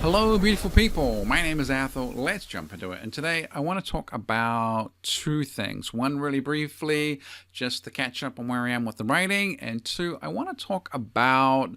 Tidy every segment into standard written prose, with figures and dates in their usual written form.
Hello, beautiful people. My name is Athol. Let's jump into it. And today I want to talk about two things. One, really briefly, just to catch up on where I am with the writing. And two, I want to talk about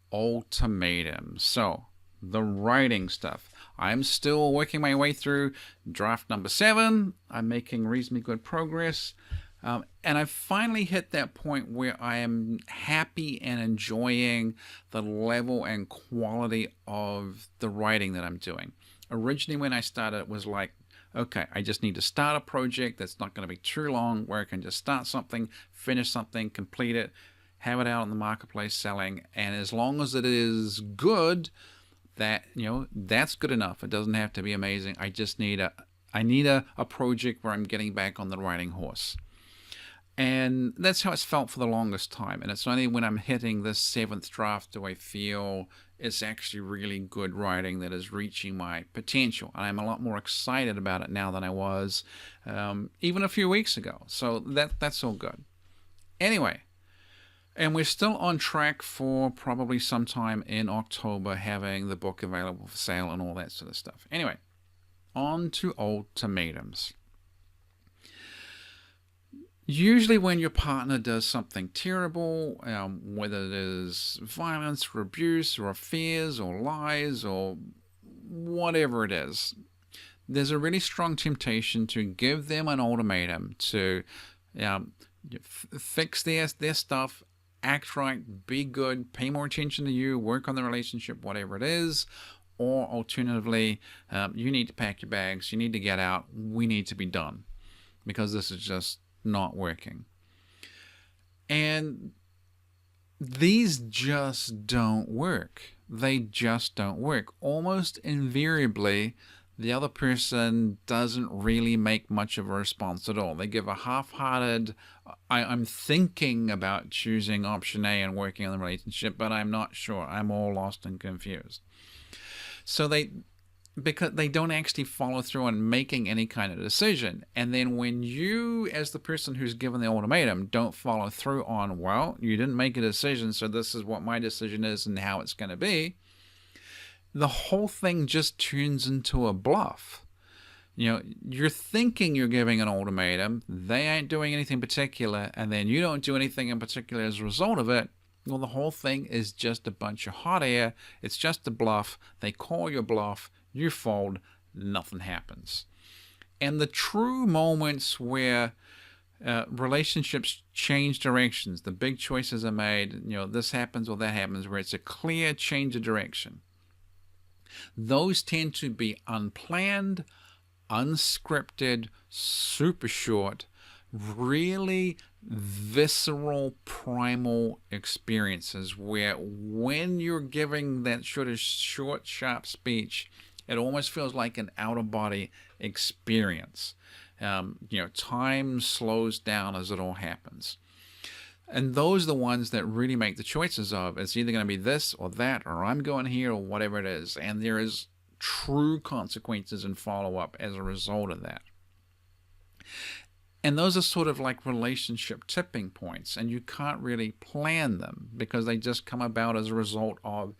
ultimatums. So, the writing stuff. I'm still working my way through draft number 7. I'm making reasonably good progress. And I've finally hit that point where I am happy and enjoying the level and quality of the writing that I'm doing. Originally, when I started, it was like, okay, I just need to start a project that's not going to be too long, where I can just start something, finish something, complete it, have it out in the marketplace selling. And as long as it is good, that's good enough. It doesn't have to be amazing. I need a project where I'm getting back on the writing horse. And that's how it's felt for the longest time. And it's only when I'm hitting this 7th draft do I feel it's actually really good writing that is reaching my potential. And I'm a lot more excited about it now than I was even a few weeks ago. So that's all good. Anyway, and we're still on track for probably sometime in October having the book available for sale and all that sort of stuff. Anyway, on to ultimatums. Usually when your partner does something terrible, whether it is violence or abuse or affairs or lies or whatever it is, there's a really strong temptation to give them an ultimatum to fix their stuff, act right, be good, pay more attention to you, work on the relationship, whatever it is. Or alternatively, you need to pack your bags, you need to get out, we need to be done because this is just not working. And these just don't work. They just don't work. Almost invariably, the other person doesn't really make much of a response at all. They give a half-hearted, I'm thinking about choosing option A and working on the relationship, but I'm not sure. I'm all lost and confused. So because they don't actually follow through on making any kind of decision. And then when you, as the person who's given the ultimatum, don't follow through on, well, you didn't make a decision, so this is what my decision is and how it's going to be, the whole thing just turns into a bluff. You're thinking you're giving an ultimatum, they ain't doing anything particular, and then you don't do anything in particular as a result of it. Well, the whole thing is just a bunch of hot air. It's just a bluff. They call your bluff. You fold, nothing happens. And the true moments where relationships change directions, the big choices are made, this happens or that happens, where it's a clear change of direction, those tend to be unplanned, unscripted, super short, really visceral, primal experiences where when you're giving that short, sharp speech, it almost feels like an out-of-body experience. Time slows down as it all happens. And those are the ones that really make the choices of, it's either going to be this or that, or I'm going here, or whatever it is. And there is true consequences and follow-up as a result of that. And those are sort of like relationship tipping points, and you can't really plan them because they just come about as a result of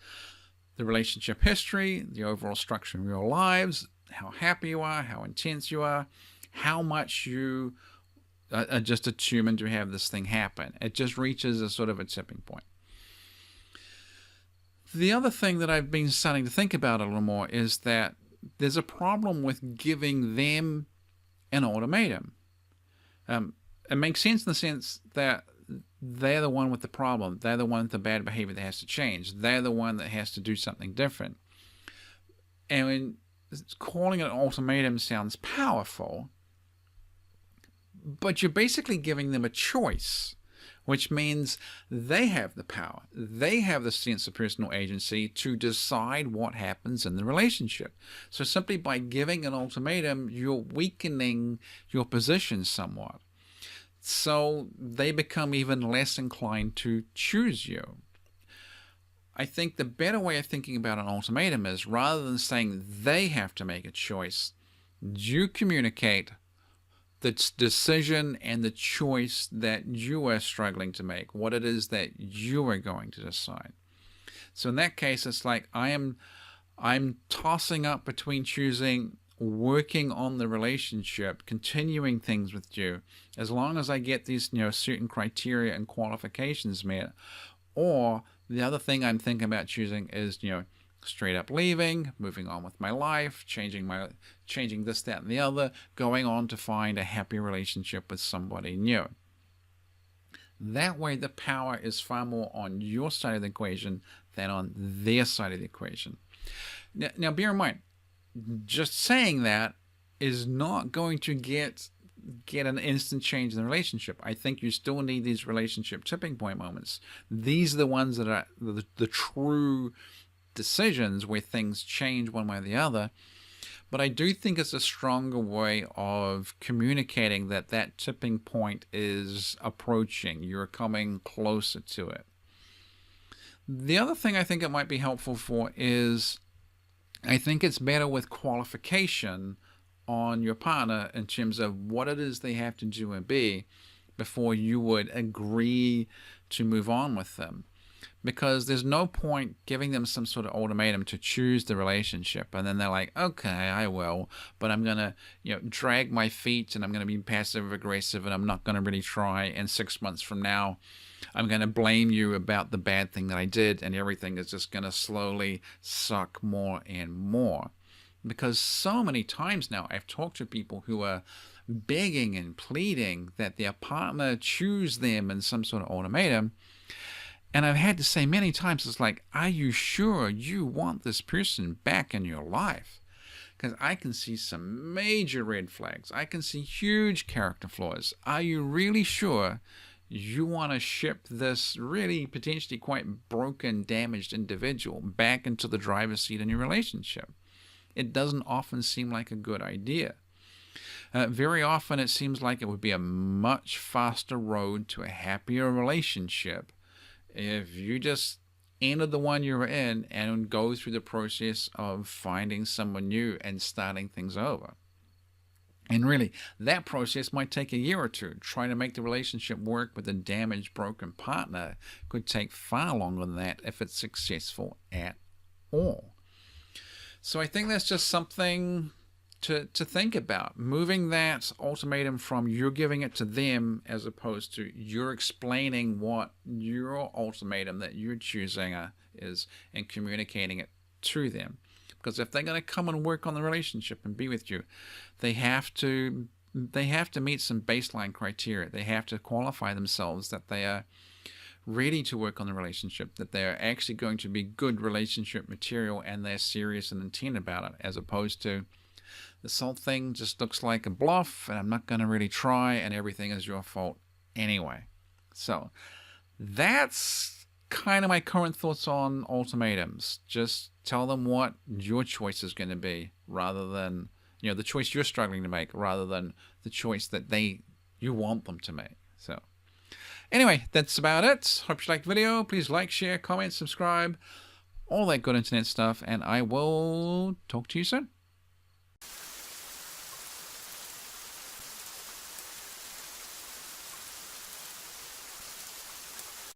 the relationship history, the overall structure of your lives, how happy you are, how intense you are, how much you are just determined to have this thing happen. It just reaches a sort of a tipping point. The other thing that I've been starting to think about a little more is that there's a problem with giving them an ultimatum. It makes sense in the sense that they're the one with the problem. They're the one with the bad behavior that has to change. They're the one that has to do something different. And when calling it an ultimatum sounds powerful, but you're basically giving them a choice, which means they have the power. They have the sense of personal agency to decide what happens in the relationship. So simply by giving an ultimatum, you're weakening your position somewhat. So they become even less inclined to choose you. I think the better way of thinking about an ultimatum is, rather than saying they have to make a choice, you communicate the decision and the choice that you are struggling to make, what it is that you are going to decide. So in that case, it's like, I am I'm tossing up between choosing working on the relationship, continuing things with you, as long as I get these, certain criteria and qualifications met, or the other thing I'm thinking about choosing is, straight up leaving, moving on with my life, changing this, that, and the other, going on to find a happy relationship with somebody new. That way, the power is far more on your side of the equation than on their side of the equation. Now, bear in mind, just saying that is not going to get an instant change in the relationship. I think you still need these relationship tipping point moments. These are the ones that are the true decisions where things change one way or the other. But I do think it's a stronger way of communicating that tipping point is approaching. You're coming closer to it. The other thing I think it might be helpful for is, I think it's better with qualification on your partner in terms of what it is they have to do and be before you would agree to move on with them. Because there's no point giving them some sort of ultimatum to choose the relationship, and then they're like, okay, I will, but I'm going to drag my feet, and I'm going to be passive aggressive, and I'm not going to really try, and 6 months from now I'm going to blame you about the bad thing that I did, and everything is just going to slowly suck more and more. Because so many times now I've talked to people who are begging and pleading that their partner choose them in some sort of ultimatum. And I've had to say many times, it's like, are you sure you want this person back in your life? Because I can see some major red flags. I can see huge character flaws. Are you really sure you want to ship this really potentially quite broken, damaged individual back into the driver's seat in your relationship? It doesn't often seem like a good idea. Very often it seems like it would be a much faster road to a happier relationship if you just enter the one you're in and go through the process of finding someone new and starting things over. And really, that process might take a year or two. Trying to make the relationship work with a damaged, broken partner could take far longer than that if it's successful at all. So I think that's just something to think about. Moving that ultimatum from you're giving it to them as opposed to you're explaining what your ultimatum that you're choosing is and communicating it to them. Because if they're going to come and work on the relationship and be with you, they have to meet some baseline criteria. They have to qualify themselves that they are ready to work on the relationship, that they're actually going to be good relationship material and they're serious and intent about it, as opposed to this whole thing just looks like a bluff and I'm not going to really try and everything is your fault anyway. So that's kind of my current thoughts on ultimatums. Just tell them what your choice is going to be rather than, the choice you're struggling to make rather than the choice that you want them to make. So anyway, that's about it. Hope you liked the video. Please like, share, comment, subscribe, all that good internet stuff, and I will talk to you soon.